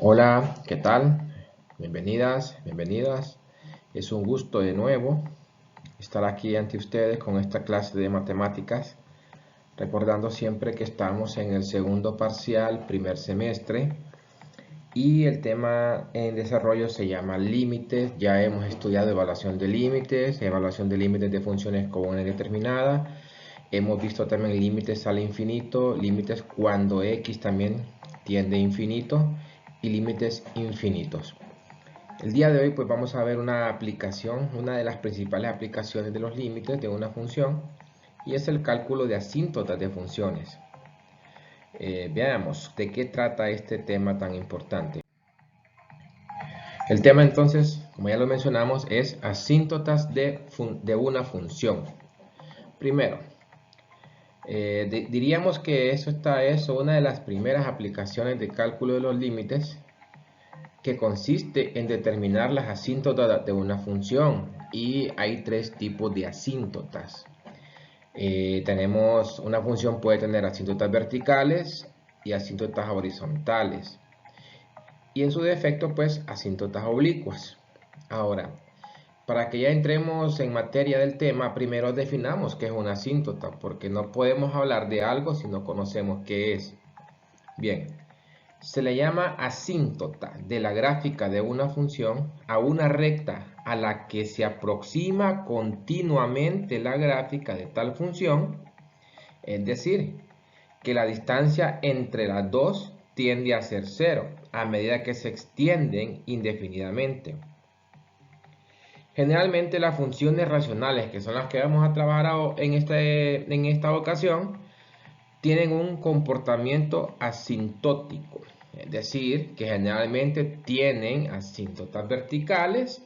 Hola, ¿qué tal? Bienvenidas, bienvenidas. Es un gusto de nuevo estar aquí ante ustedes con esta clase de matemáticas, recordando siempre que estamos en el segundo parcial, primer semestre, y el tema en desarrollo se llama límites. Ya hemos estudiado evaluación de límites de funciones con una determinada. Hemos visto también límites al infinito, límites cuando x también tiende a infinito y límites infinitos. El día de hoy pues vamos a ver una aplicación, una de las principales aplicaciones de los límites de una función, y es el cálculo de asíntotas de funciones. Veamos de qué trata este tema tan importante. El tema entonces, como ya lo mencionamos, es asíntotas de una función. Primero, diríamos que esta es una de las primeras aplicaciones de cálculo de los límites, que consiste en determinar las asíntotas de una función, y hay tres tipos de asíntotas. Tenemos una función, puede tener asíntotas verticales y asíntotas horizontales, y en su defecto pues asíntotas oblicuas. Ahora, para que ya entremos en materia del tema, primero definamos qué es una asíntota, porque no podemos hablar de algo si no conocemos qué es. Bien, se le llama asíntota de la gráfica de una función a una recta a la que se aproxima continuamente la gráfica de tal función, es decir, que la distancia entre las dos tiende a ser cero a medida que se extienden indefinidamente. Generalmente las funciones racionales, que son las que vamos a trabajar en esta ocasión, tienen un comportamiento asintótico, es decir, que generalmente tienen asíntotas verticales,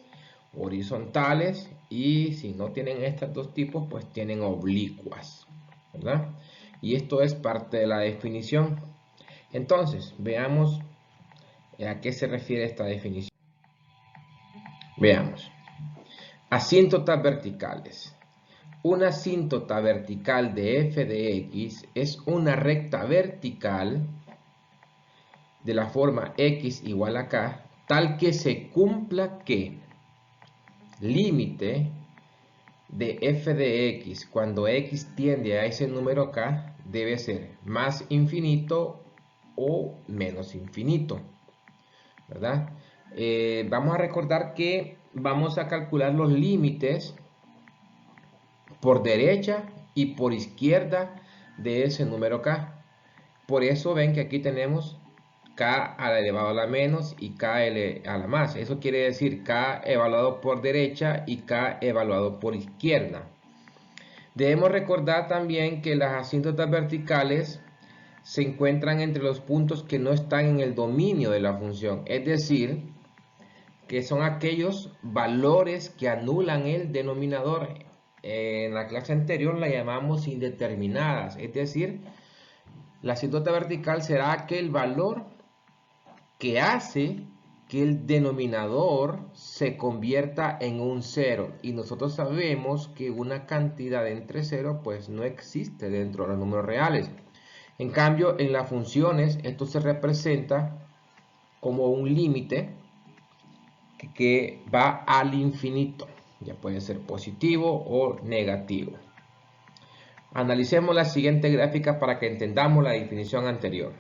horizontales, y si no tienen estos dos tipos, pues tienen oblicuas, ¿verdad? Y esto es parte de la definición. Entonces, veamos a qué se refiere esta definición. Veamos. Asíntotas verticales. Una asíntota vertical de f de x es una recta vertical de la forma x igual a k, tal que se cumpla que límite de f de x cuando x tiende a ese número k debe ser más infinito o menos infinito, ¿verdad? Vamos a recordar que vamos a calcular los límites por derecha y por izquierda de ese número k. Por eso ven que aquí tenemos k a la elevado a la menos y k a la más. Eso quiere decir k evaluado por derecha y k evaluado por izquierda. Debemos recordar también que las asíntotas verticales se encuentran entre los puntos que no están en el dominio de la función, es decir, que son aquellos valores que anulan el denominador. En la clase anterior la llamamos indeterminadas, es decir, la asíntota vertical será aquel valor que hace que el denominador se convierta en un cero, y nosotros sabemos que una cantidad entre cero pues no existe dentro de los números reales. En cambio, en las funciones esto se representa como un límite que va al infinito, ya puede ser positivo o negativo. Analicemos la siguiente gráfica para que entendamos la definición anterior.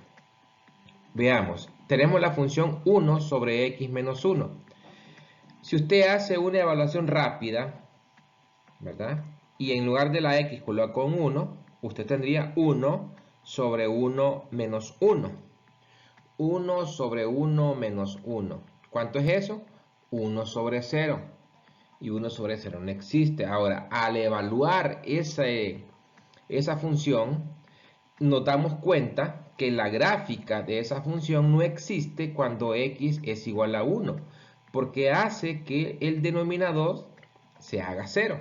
Veamos, tenemos la función 1 sobre x menos 1. Si usted hace una evaluación rápida, ¿verdad? Y en lugar de la x coloca un 1, usted tendría 1 sobre 1 menos 1. 1 sobre 1 menos 1. ¿Cuánto es eso? 1 sobre 0. Y 1 sobre 0 no existe. Ahora, al evaluar esa función, nos damos cuenta que la gráfica de esa función no existe cuando x es igual a 1, porque hace que el denominador se haga 0.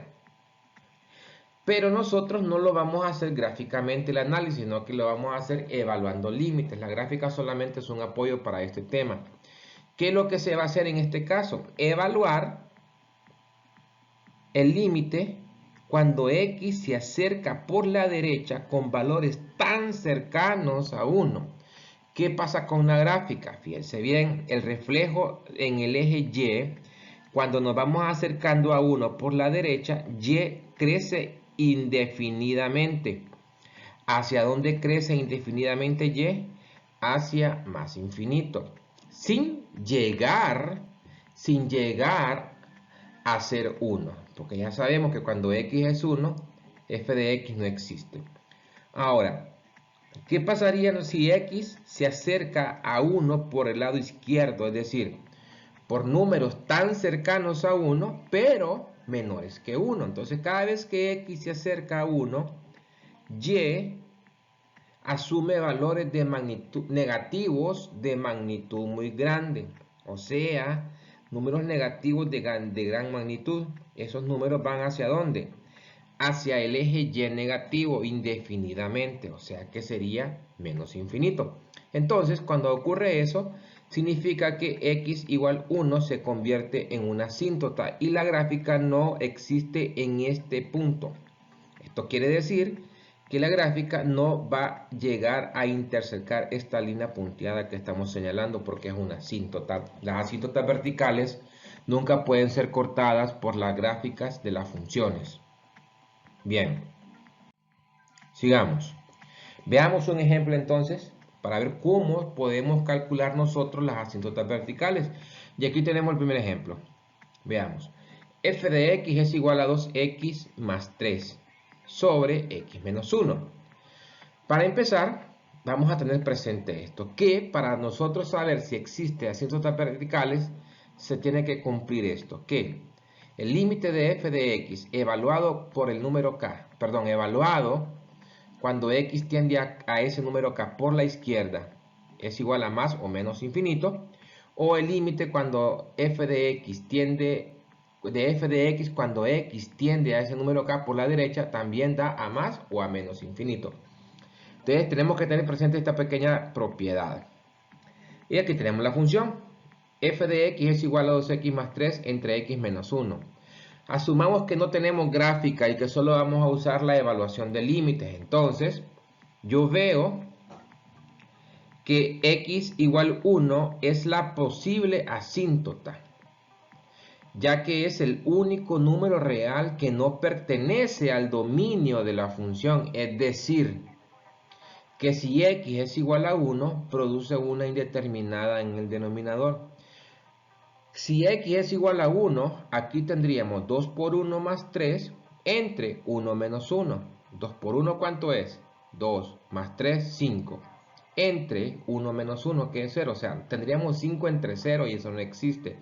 Pero nosotros no lo vamos a hacer gráficamente el análisis, sino que lo vamos a hacer evaluando límites. La gráfica solamente es un apoyo para este tema. ¿Qué es lo que se va a hacer en este caso? Evaluar el límite cuando x se acerca por la derecha con valores tan cercanos a 1 ¿Qué pasa con la gráfica? Fíjense bien, el reflejo en el eje Y, cuando nos vamos acercando a 1 por la derecha, Y crece indefinidamente. ¿Hacia dónde crece indefinidamente Y? Hacia más infinito. Sin llegar a ser 1. Porque ya sabemos que cuando X es 1, f de X no existe. Ahora, ¿qué pasaría si X se acerca a 1 por el lado izquierdo? Es decir, por números tan cercanos a 1, pero menores que 1. Entonces, cada vez que X se acerca a 1, Y asume valores de magnitud, negativos de magnitud muy grande. O sea, números negativos de gran magnitud. Esos números van ¿hacia dónde? Hacia el eje Y negativo indefinidamente, o sea que sería menos infinito. Entonces, cuando ocurre eso, significa que X igual 1 se convierte en una asíntota y la gráfica no existe en este punto. Esto quiere decir que la gráfica no va a llegar a intersecar esta línea punteada que estamos señalando porque es una asíntota. Las asíntotas verticales nunca pueden ser cortadas por las gráficas de las funciones. Bien, sigamos. Veamos un ejemplo entonces para ver cómo podemos calcular nosotros las asíntotas verticales. Y aquí tenemos el primer ejemplo. Veamos. F de X es igual a 2X más 3 sobre X menos 1. Para empezar, vamos a tener presente esto, que para nosotros saber si existe asíntotas verticales, se tiene que cumplir esto, que el límite de f de x evaluado por el número k, evaluado cuando x tiende a ese número k por la izquierda es igual a más o menos infinito, o el límite cuando f de x cuando x tiende a ese número k por la derecha también da a más o a menos infinito. Entonces tenemos que tener presente esta pequeña propiedad. Y aquí tenemos la función. F de x es igual a 2x más 3 entre x menos 1. Asumamos que no tenemos gráfica y que solo vamos a usar la evaluación de límites. Entonces, yo veo que x igual 1 es la posible asíntota, ya que es el único número real que no pertenece al dominio de la función. Es decir, que si x es igual a 1, produce una indeterminada en el denominador. Si x es igual a 1, aquí tendríamos 2 por 1 más 3 entre 1 menos 1. 2 por 1, ¿cuánto es? 2 más 3, 5. Entre 1 menos 1, que es 0. O sea, tendríamos 5 entre 0 y eso no existe.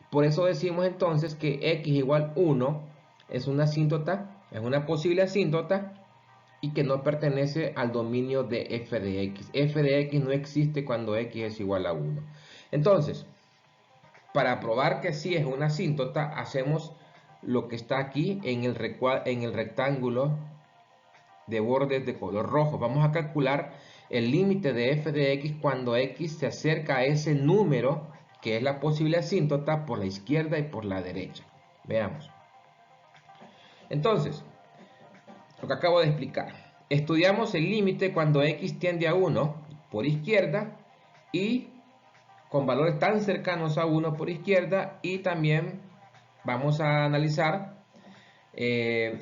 Por eso decimos entonces que x igual 1 es una asíntota, es una posible asíntota y que no pertenece al dominio de f de x. F de x no existe cuando x es igual a 1. Entonces, para probar que sí es una asíntota, hacemos lo que está aquí en el rectángulo de bordes de color rojo. Vamos a calcular el límite de f de x cuando x se acerca a ese número que es la posible asíntota por la izquierda y por la derecha. Veamos. Entonces, lo que acabo de explicar. Estudiamos el límite cuando x tiende a 1 por izquierda y con valores tan cercanos a 1 por izquierda, y también vamos a analizar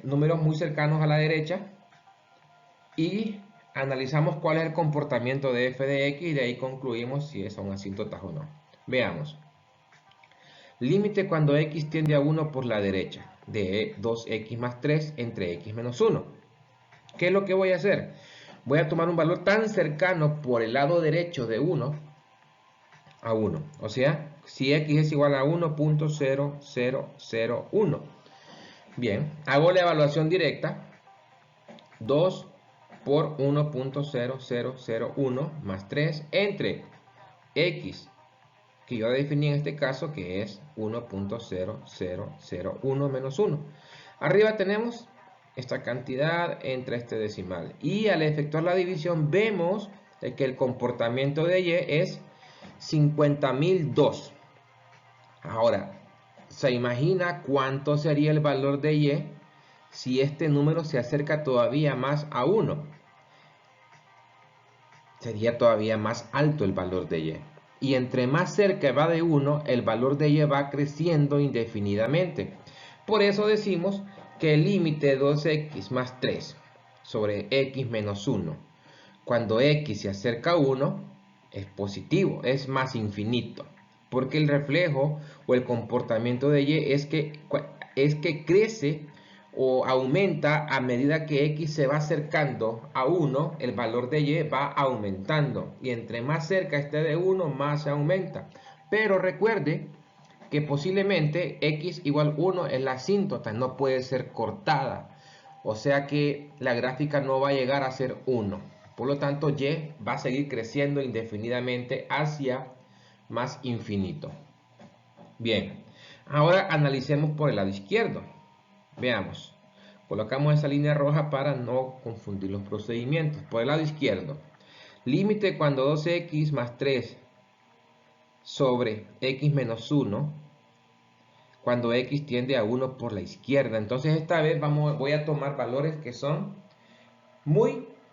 números muy cercanos a la derecha y analizamos cuál es el comportamiento de f de x y de ahí concluimos si son asíntotas o no. Veamos. Límite cuando x tiende a 1 por la derecha de 2x más 3 entre x menos 1. ¿Qué es lo que voy a hacer? Voy a tomar un valor tan cercano por el lado derecho de 1 a 1. O sea, si x es igual a 1.0001. Bien, hago la evaluación directa. 2 por 1.0001 más 3 entre x, que yo definí en este caso, que es 1.0001 menos 1. Arriba tenemos esta cantidad entre este decimal. Y al efectuar la división vemos que el comportamiento de y es 50.002. Ahora, ¿se imagina cuánto sería el valor de y si este número se acerca todavía más a 1? sería todavía más alto el valor de y. Y entre más cerca va de 1, el valor de y va creciendo indefinidamente. Por eso decimos que el límite de 2x más 3 sobre x menos 1, cuando x se acerca a 1, es positivo, es más infinito. Porque el reflejo o el comportamiento de y es que crece o aumenta a medida que x se va acercando a 1, el valor de y va aumentando. Y entre más cerca esté de 1, más se aumenta. Pero recuerde que posiblemente x igual 1 es la asíntota, no puede ser cortada. O sea que la gráfica no va a llegar a ser 1. Por lo tanto, y va a seguir creciendo indefinidamente hacia más infinito. Bien, ahora analicemos por el lado izquierdo. Veamos. Colocamos esa línea roja para no confundir los procedimientos. Por el lado izquierdo, límite cuando 2x más 3 sobre x menos 1, cuando x tiende a 1 por la izquierda. Entonces esta vez voy a tomar valores que son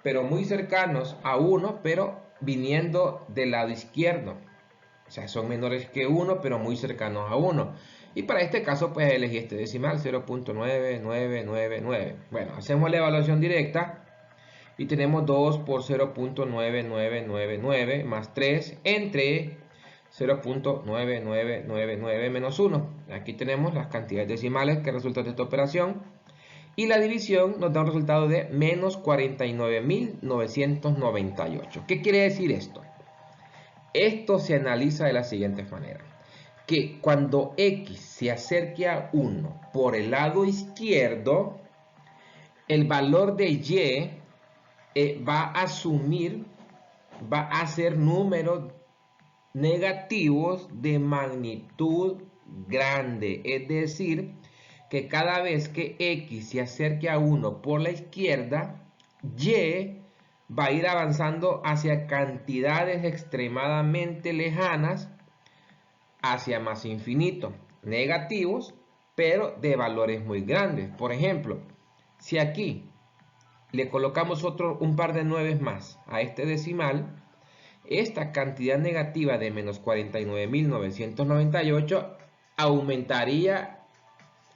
pero muy cercanos a 1, pero viniendo del lado izquierdo. O sea, son menores que 1, pero muy cercanos a 1. Y para este caso, pues elegí este decimal, 0.9999. Bueno, hacemos la evaluación directa y tenemos 2 por 0.9999 más 3 entre 0.9999 menos 1. Aquí tenemos las cantidades decimales que resultan de esta operación. Y la división nos da un resultado de menos 49.998. ¿Qué quiere decir esto? Esto se analiza de la siguiente manera. Que cuando x se acerque a 1 por el lado izquierdo, el valor de y va a ser números negativos de magnitud grande. Es decir, que cada vez que x se acerque a 1 por la izquierda, y va a ir avanzando hacia cantidades extremadamente lejanas, hacia más infinito, negativos, pero de valores muy grandes. Por ejemplo, si aquí le colocamos un par de 9 más a este decimal, esta cantidad negativa de menos 49.998 aumentaría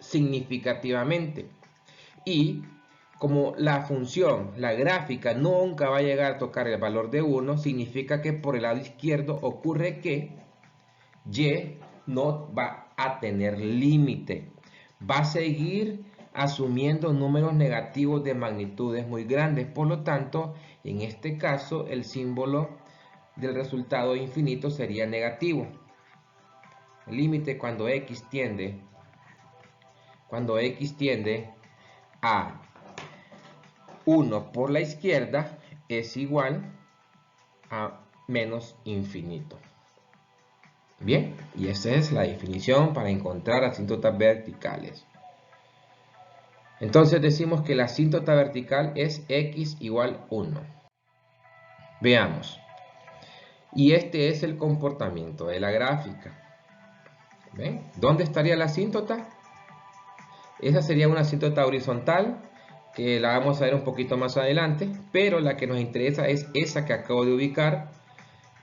significativamente. Y como la función, la gráfica, nunca va a llegar a tocar el valor de 1, significa que por el lado izquierdo ocurre que y no va a tener límite. Va a seguir asumiendo números negativos de magnitudes muy grandes. Por lo tanto, en este caso, el símbolo del resultado infinito sería negativo. El límite cuando x tiende a 1 por la izquierda es igual a menos infinito. Bien, y esa es la definición para encontrar asíntotas verticales. Entonces decimos que la asíntota vertical es x igual 1. Veamos. Y este es el comportamiento de la gráfica. ¿Ven? ¿Dónde estaría la asíntota? Esa sería una asíntota horizontal, que la vamos a ver un poquito más adelante, pero la que nos interesa es esa que acabo de ubicar,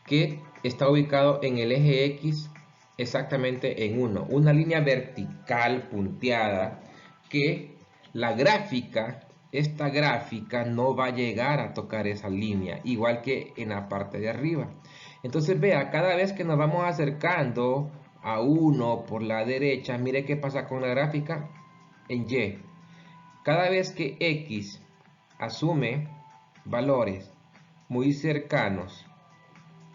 que está ubicado en el eje X exactamente en 1. Una línea vertical punteada que la gráfica, esta gráfica no va a llegar a tocar esa línea, igual que en la parte de arriba. Entonces vea, cada vez que nos vamos acercando a 1 por la derecha, mire qué pasa con la gráfica en Y. Cada vez que X asume valores muy cercanos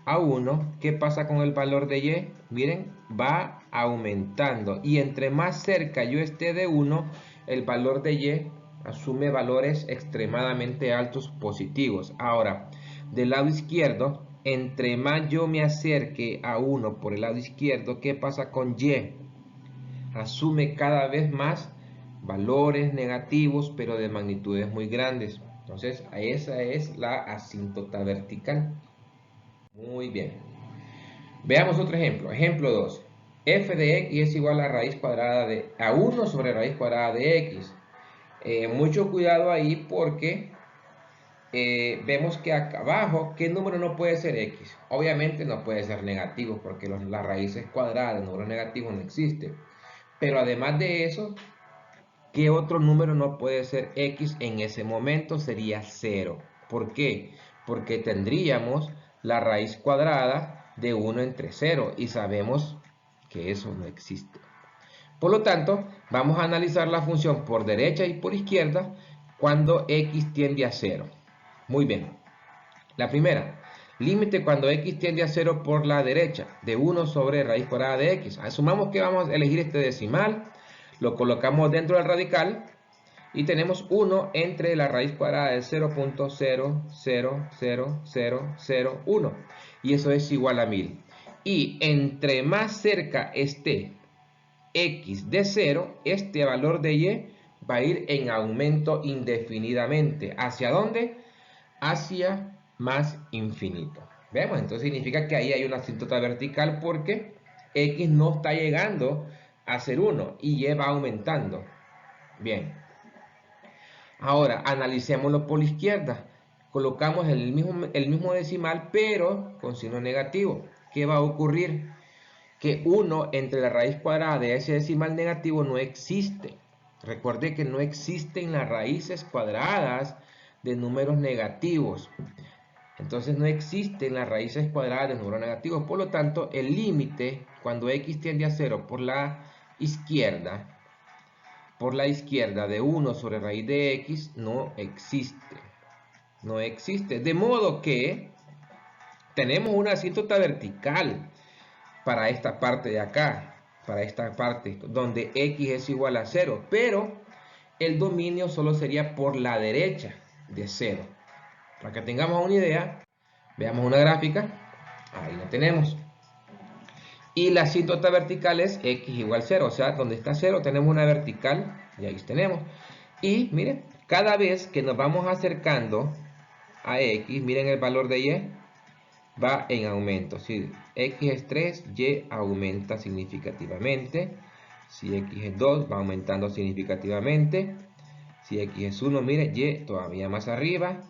a 1, ¿qué pasa con el valor de Y? Miren, va aumentando. Y entre más cerca yo esté de 1, el valor de Y asume valores extremadamente altos positivos. Ahora, del lado izquierdo, entre más yo me acerque a 1 por el lado izquierdo, ¿qué pasa con Y? Asume cada vez más valores negativos, pero de magnitudes muy grandes. Entonces, esa es la asíntota vertical. Muy bien. Veamos otro ejemplo. Ejemplo 2. F de x es igual a raíz cuadrada a 1 sobre raíz cuadrada de x. Mucho cuidado ahí porque vemos que acá abajo, ¿qué número no puede ser x? Obviamente no puede ser negativo porque las raíces cuadradas de números negativos no existen. Pero además de eso, ¿qué otro número no puede ser x en ese momento? Sería 0. ¿Por qué? Porque tendríamos la raíz cuadrada de 1 entre 0 y sabemos que eso no existe. Por lo tanto, vamos a analizar la función por derecha y por izquierda cuando x tiende a 0. Muy bien. La primera, límite cuando x tiende a 0 por la derecha, de 1 sobre raíz cuadrada de x. Asumamos que vamos a elegir este decimal, lo colocamos dentro del radical y tenemos 1 entre la raíz cuadrada de 0.0000001 y eso es igual a 1000. Y entre más cerca esté x de 0, este valor de y va a ir en aumento indefinidamente. ¿Hacia dónde? Hacia más infinito. ¿Vemos? Entonces significa que ahí hay una asíntota vertical porque x no está llegando a ser 1 y y va aumentando. Bien. Ahora, analicémoslo por la izquierda. Colocamos el mismo decimal, pero con signo negativo. ¿Qué va a ocurrir? Que 1 entre la raíz cuadrada de ese decimal negativo no existe. Recuerde que no existen las raíces cuadradas de números negativos. Entonces no existen las raíces cuadradas de números negativos. Por lo tanto, el límite cuando x tiende a 0 por la izquierda de 1 sobre raíz de x no existe. No existe. De modo que tenemos una asíntota vertical para esta parte de acá, para esta parte donde x es igual a 0, pero el dominio solo sería por la derecha de 0. Para que tengamos una idea, veamos una gráfica, ahí la tenemos. Y la asíntota vertical es x igual 0, o sea, donde está 0 tenemos una vertical, y ahí tenemos. Y miren, cada vez que nos vamos acercando a x, miren el valor de y, va en aumento. Si x es 3, y aumenta significativamente. Si x es 2, va aumentando significativamente. Si x es 1, mire, y todavía más arriba.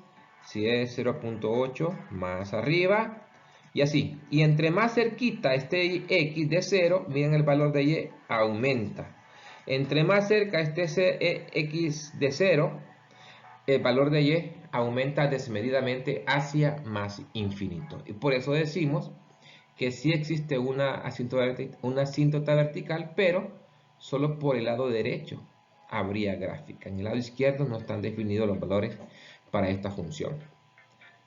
Si es 0.8, más arriba. Y así. Y entre más cerquita esté x de 0, miren el valor de y, aumenta. Entre más cerca esté x de 0, el valor de y aumenta desmedidamente hacia más infinito. Y por eso decimos que sí existe una asíntota vertical, pero solo por el lado derecho habría gráfica. En el lado izquierdo no están definidos los valores para esta función.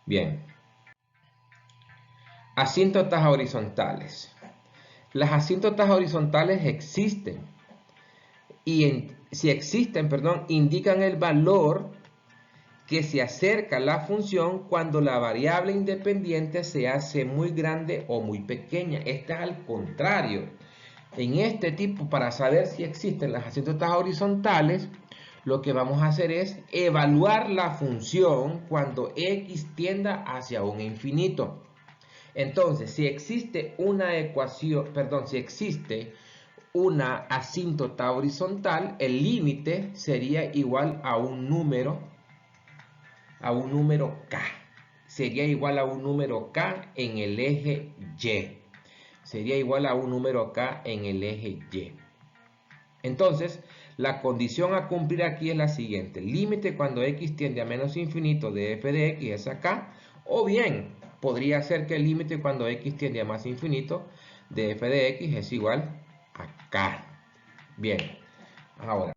Bien. Asíntotas horizontales. Las asíntotas horizontales existen. Y si existen, indican el valor que se acerca a la función cuando la variable independiente se hace muy grande o muy pequeña. Este es al contrario. En este tipo, para saber si existen las asíntotas horizontales, lo que vamos a hacer es evaluar la función cuando x tienda hacia un infinito. Entonces, si existe una ecuación, si existe una asíntota horizontal, el límite sería igual a un número k. Sería igual a un número k en el eje y. Sería igual a un número k en el eje y. Entonces, la condición a cumplir aquí es la siguiente. Límite cuando x tiende a menos infinito de f de x es acá. O bien, podría ser que el límite cuando x tiende a más infinito de f de x es igual a acá. Bien, ahora.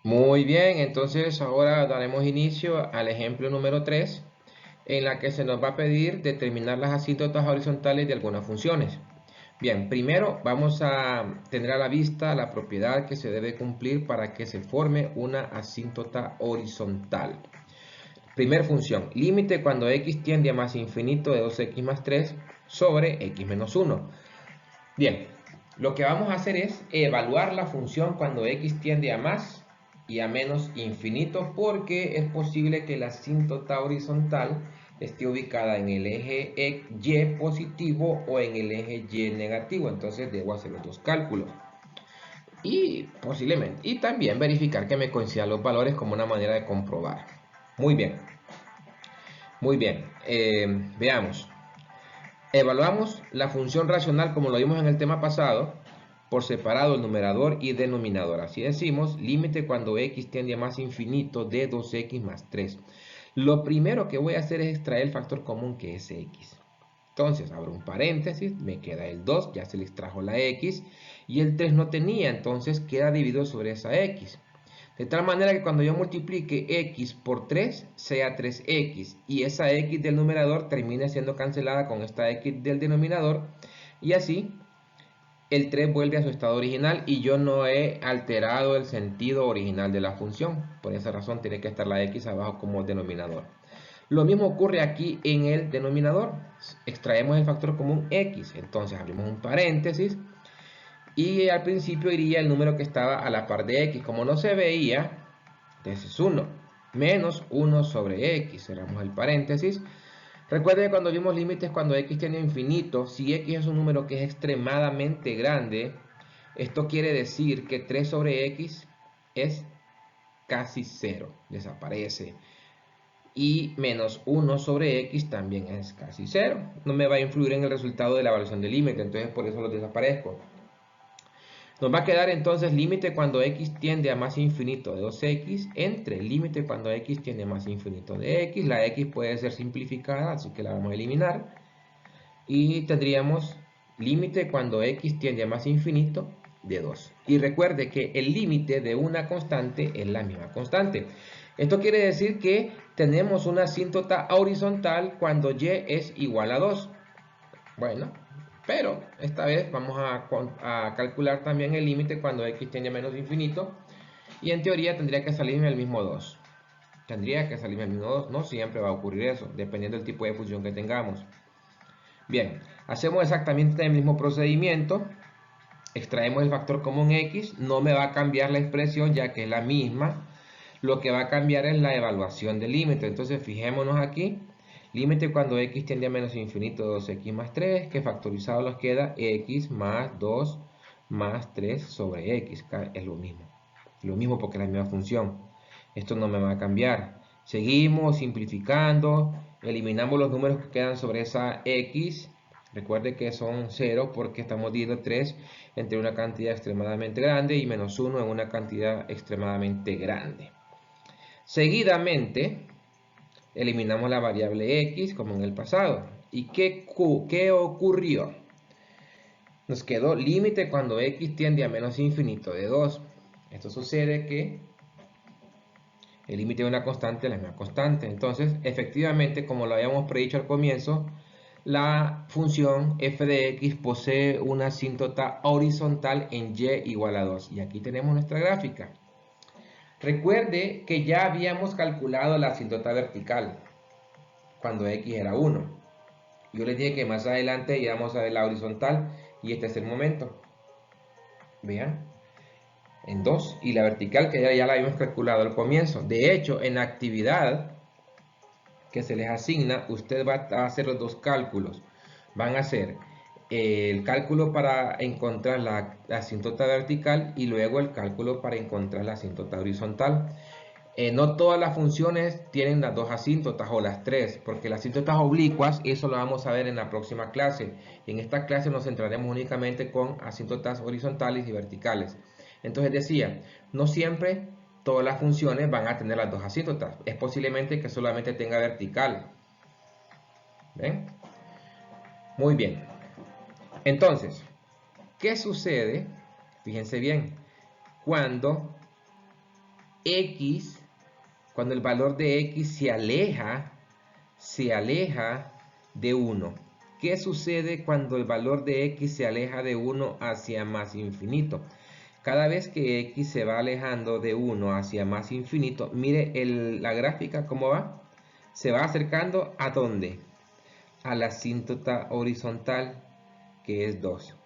Muy bien, entonces ahora daremos inicio al ejemplo número 3, en la que se nos va a pedir determinar las asíntotas horizontales de algunas funciones. Bien, primero vamos a tener a la vista la propiedad que se debe cumplir para que se forme una asíntota horizontal. Primer función, límite cuando x tiende a más infinito de 2x más 3 sobre x menos 1. Bien, lo que vamos a hacer es evaluar la función cuando x tiende a más y a menos infinito, porque es posible que la asíntota horizontal esté ubicada en el eje y positivo o en el eje y negativo. Entonces debo hacer los dos cálculos y posiblemente, y también verificar que me coincidan los valores como una manera de comprobar. Muy bien, Muy bien, veamos. Evaluamos la función racional como lo vimos en el tema pasado, por separado el numerador y denominador. Así decimos, límite cuando x tiende a más infinito de 2x más 3. Lo primero que voy a hacer es extraer el factor común que es x. Entonces, abro un paréntesis, me queda el 2, ya se le extrajo la x, y el 3 no tenía, entonces queda dividido sobre esa x. De tal manera que cuando yo multiplique x por 3 sea 3x y esa x del numerador termine siendo cancelada con esta x del denominador y así el 3 vuelve a su estado original y yo no he alterado el sentido original de la función. Por esa razón tiene que estar la x abajo como denominador. Lo mismo ocurre aquí en el denominador. Extraemos el factor común x. Entonces abrimos un paréntesis y al principio iría el número que estaba a la par de x. Como no se veía, entonces es 1 menos 1 sobre x. Cerramos el paréntesis. Recuerden que cuando vimos límites cuando x tiene infinito, si x es un número que es extremadamente grande, esto quiere decir que 3 sobre x es casi 0, desaparece. Y menos 1 sobre x también es casi 0. No me va a influir en el resultado de la evaluación del límite, entonces por eso lo desaparezco. Nos va a quedar entonces límite cuando x tiende a más infinito de 2x entre límite cuando x tiende a más infinito de x. La x puede ser simplificada, así que la vamos a eliminar. Y tendríamos límite cuando x tiende a más infinito de 2. Y recuerde que el límite de una constante es la misma constante. Esto quiere decir que tenemos una asíntota horizontal cuando y es igual a 2. Bueno, pero esta vez vamos a calcular también el límite cuando x tiende a menos infinito. Y en teoría tendría que salirme el mismo 2. Tendría que salirme el mismo 2. No siempre va a ocurrir eso, dependiendo del tipo de función que tengamos. Bien, hacemos exactamente el mismo procedimiento. Extraemos el factor común x. No me va a cambiar la expresión ya que es la misma. Lo que va a cambiar es la evaluación del límite. Entonces fijémonos aquí. Límite cuando x tiende a menos infinito de 2x más 3, que factorizado nos queda x más 2 más 3 sobre x. Es lo mismo. Lo mismo porque es la misma función. Esto no me va a cambiar. Seguimos simplificando. Eliminamos los números que quedan sobre esa x. Recuerde que son 0 porque estamos dividiendo 3 entre una cantidad extremadamente grande y menos 1 en una cantidad extremadamente grande. Seguidamente, eliminamos la variable x como en el pasado. ¿Y qué ocurrió? Nos quedó límite cuando x tiende a menos infinito de 2. Esto sucede que el límite de una constante es la misma constante. Entonces, efectivamente, como lo habíamos predicho al comienzo, la función f de x posee una asíntota horizontal en y igual a 2. Y aquí tenemos nuestra gráfica. Recuerde que ya habíamos calculado la asíntota vertical cuando x era 1. Yo les dije que más adelante íbamos a ver la horizontal y este es el momento. Vean, en 2 y la vertical que ya la habíamos calculado al comienzo. De hecho, en la actividad que se les asigna, usted va a hacer los dos cálculos. Van a hacer el cálculo para encontrar la asíntota vertical y luego el cálculo para encontrar la asíntota horizontal. No todas las funciones tienen las dos asíntotas o las tres, porque las asíntotas oblicuas, eso lo vamos a ver en la próxima clase. En esta clase nos centraremos únicamente con asíntotas horizontales y verticales. Entonces decía, no siempre todas las funciones van a tener las dos asíntotas. Es posiblemente que solamente tenga vertical. ¿Ven? Muy bien. Entonces, ¿qué sucede? Fíjense bien, cuando cuando el valor de x se aleja de 1. ¿Qué sucede cuando el valor de x se aleja de 1 hacia más infinito? Cada vez que x se va alejando de 1 hacia más infinito, mire la gráfica cómo va. Se va acercando ¿a dónde? A la asíntota horizontal, que es 2.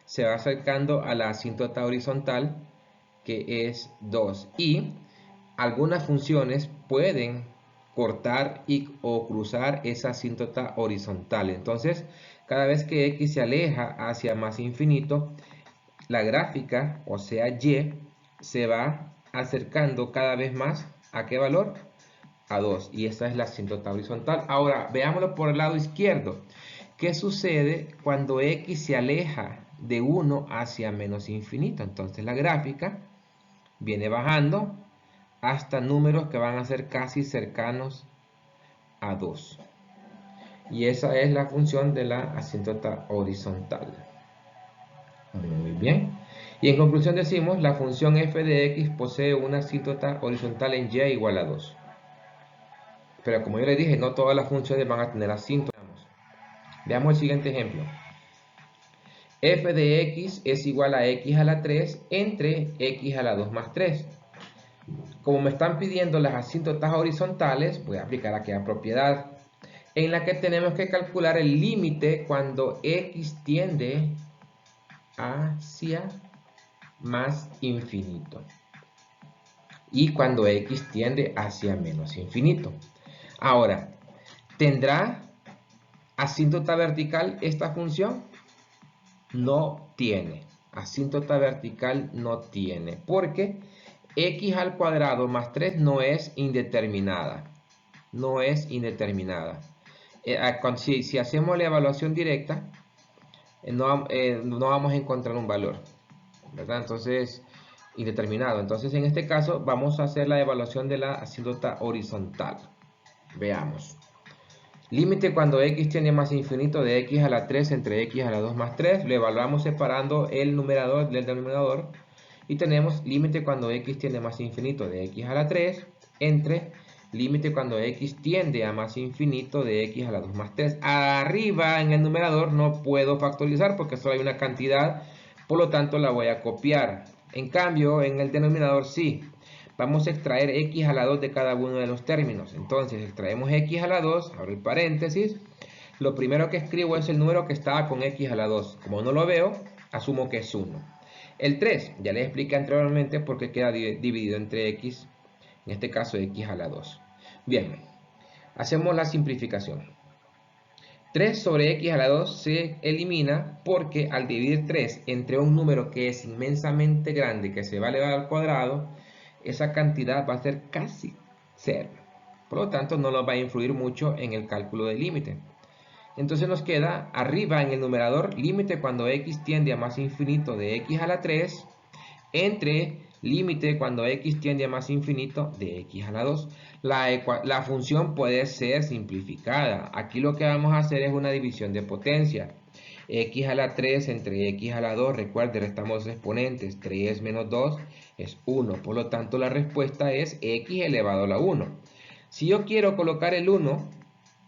Se va acercando a la asíntota horizontal, que es 2. Y algunas funciones pueden cortar o cruzar esa asíntota horizontal. Entonces, cada vez que x se aleja hacia más infinito, la gráfica, o sea y, se va acercando cada vez más ¿a qué valor? a 2. Y esa es la asíntota horizontal. Ahora, veámoslo por el lado izquierdo. ¿Qué sucede cuando x se aleja de 1 hacia menos infinito? Entonces la gráfica viene bajando hasta números que van a ser casi cercanos a 2. Y esa es la función de la asíntota horizontal. Muy bien. Y en conclusión decimos, la función f de x posee una asíntota horizontal en y igual a 2. Pero como yo les dije, no todas las funciones van a tener asíntotas. Veamos el siguiente ejemplo. F de x es igual a x a la 3 entre x a la 2 más 3. Como me están pidiendo las asíntotas horizontales, voy a aplicar aquella propiedad en la que tenemos que calcular el límite cuando x tiende hacia más infinito y cuando x tiende hacia menos infinito. Ahora, ¿tendrá asíntota vertical esta función? No tiene. Asíntota vertical no tiene. Porque x al cuadrado más 3 no es indeterminada. No es indeterminada. Si hacemos la evaluación directa, no vamos a encontrar un valor, ¿verdad? Entonces, indeterminado. Entonces, en este caso, vamos a hacer la evaluación de la asíntota horizontal. Veamos. Límite cuando x tiende más infinito de x a la 3 entre x a la 2 más 3. Lo evaluamos separando el numerador del denominador. Y tenemos límite cuando x tiende más infinito de x a la 3 entre límite cuando x tiende a más infinito de x a la 2 más 3. Arriba en el numerador no puedo factorizar porque solo hay una cantidad. Por lo tanto la voy a copiar. En cambio en el denominador sí. Vamos a extraer x a la 2 de cada uno de los términos. Entonces extraemos x a la 2, abro el paréntesis. Lo primero que escribo es el número que estaba con x a la 2. Como no lo veo, asumo que es 1. El 3, ya les expliqué anteriormente porque queda dividido entre x, en este caso x a la 2. Bien, hacemos la simplificación. 3 sobre x a la 2 se elimina porque al dividir 3 entre un número que es inmensamente grande, que se va a elevar al cuadrado, esa cantidad va a ser casi 0. Por lo tanto, no nos va a influir mucho en el cálculo del límite. Entonces nos queda arriba en el numerador límite cuando x tiende a más infinito de x a la 3 entre límite cuando x tiende a más infinito de x a la 2. La función puede ser simplificada. Aquí lo que vamos a hacer es una división de potencia. X a la 3 entre x a la 2, recuerde, restamos exponentes, 3 menos 2 es 1, por lo tanto la respuesta es x elevado a la 1. Si yo quiero colocar el 1,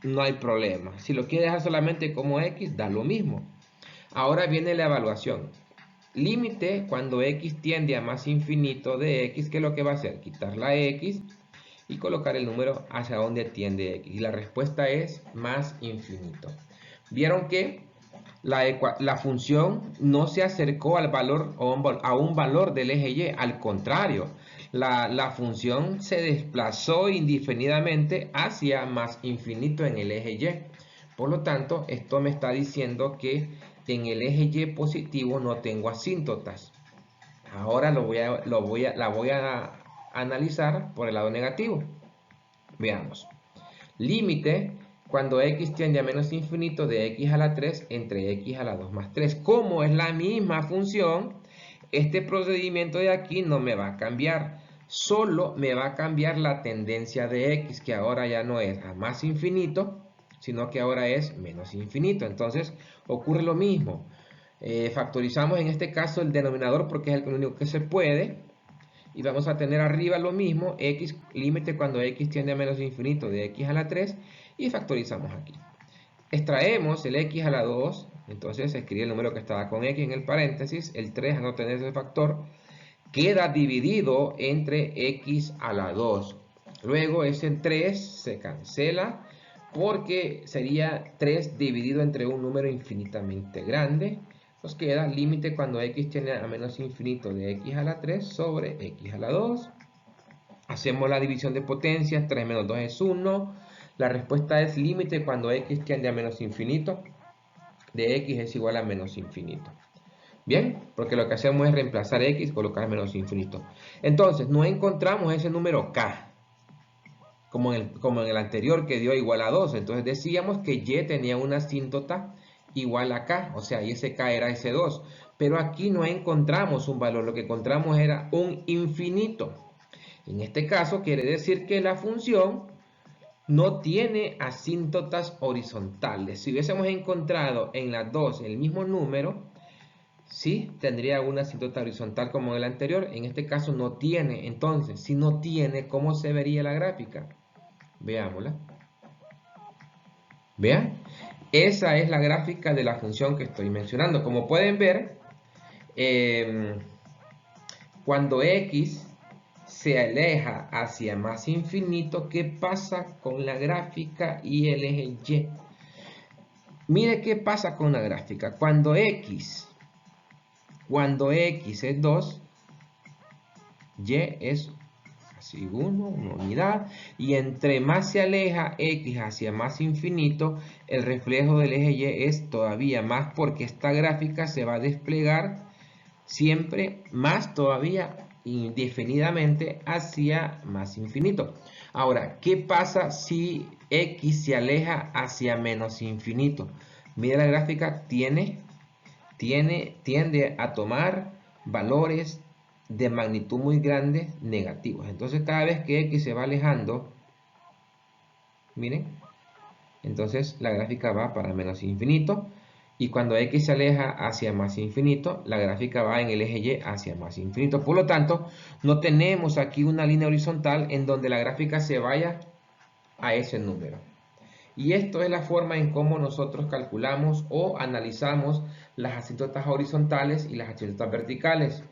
no hay problema. Si lo quiero dejar solamente como x, da lo mismo. Ahora viene la evaluación. Límite cuando x tiende a más infinito de x, ¿qué es lo que va a hacer? Quitar la x y colocar el número hacia donde tiende x. Y la respuesta es más infinito. ¿Vieron que la función no se acercó al valor a un valor del eje y? Al contrario, la función se desplazó indefinidamente hacia más infinito en el eje y. Por lo tanto, esto me está diciendo que en el eje y positivo no tengo asíntotas. Ahora la voy a analizar por el lado negativo. Veamos. Límite cuando x tiende a menos infinito de x a la 3 entre x a la 2 más 3. Como es la misma función, este procedimiento de aquí no me va a cambiar. Solo me va a cambiar la tendencia de x, que ahora ya no es a más infinito, sino que ahora es menos infinito. Entonces ocurre lo mismo. Factorizamos en este caso el denominador porque es el único que se puede. Y vamos a tener arriba lo mismo, x límite cuando x tiende a menos infinito de x a la 3 y factorizamos aquí. Extraemos el x a la 2, entonces se escribe el número que estaba con x en el paréntesis, el 3 a no tener ese factor, queda dividido entre x a la 2. Luego ese 3 se cancela porque sería 3 dividido entre un número infinitamente grande. Nos queda límite cuando x tiende a menos infinito de x a la 3 sobre x a la 2. Hacemos la división de potencias, 3 menos 2 es 1. La respuesta es límite cuando x tiende a menos infinito de x es igual a menos infinito. Bien, porque lo que hacemos es reemplazar x y colocar menos infinito. Entonces, no encontramos ese número k. como en el anterior que dio igual a 2. Entonces decíamos que Y tenía una asíntota igual a K, o sea, y ese K era ese 2. Pero aquí no encontramos un valor, lo que encontramos era un infinito. En este caso quiere decir que la función no tiene asíntotas horizontales. Si hubiésemos encontrado en las dos el mismo número, sí tendría una asíntota horizontal como en el anterior. En este caso no tiene. Entonces, si no tiene, ¿cómo se vería la gráfica? Veámosla. Vean, esa es la gráfica de la función que estoy mencionando. Como pueden ver, cuando x se aleja hacia más infinito, ¿qué pasa con la gráfica y el eje Y? Mire qué pasa con la gráfica. Cuando x es 2, y es así una unidad, y entre más se aleja x hacia más infinito, el reflejo del eje Y es todavía más, porque esta gráfica se va a desplegar siempre más todavía indefinidamente hacia más infinito. Ahora, ¿qué pasa si x se aleja hacia menos infinito? Mira la gráfica, tiende a tomar valores de magnitud muy grande negativos. Entonces cada vez que x se va alejando, miren, entonces la gráfica va para menos infinito, y cuando x se aleja hacia más infinito, la gráfica va en el eje Y hacia más infinito. Por lo tanto, no tenemos aquí una línea horizontal en donde la gráfica se vaya a ese número. Y esto es la forma en cómo nosotros calculamos o analizamos las asíntotas horizontales y las asíntotas verticales.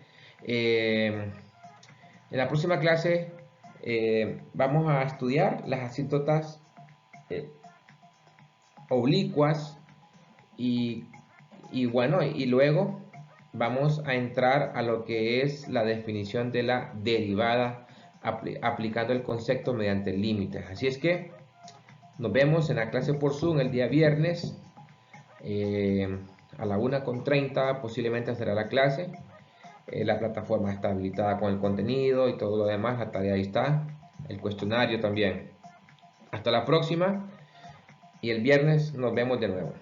En la próxima clase vamos a estudiar las asíntotas oblicuas y bueno, y luego vamos a entrar a lo que es la definición de la derivada aplicando el concepto mediante límites. Así es que nos vemos en la clase por Zoom el día viernes a la 1:30 posiblemente será la clase. La plataforma está habilitada con el contenido y todo lo demás, la tarea ahí está, el cuestionario también. Hasta la próxima y el viernes nos vemos de nuevo.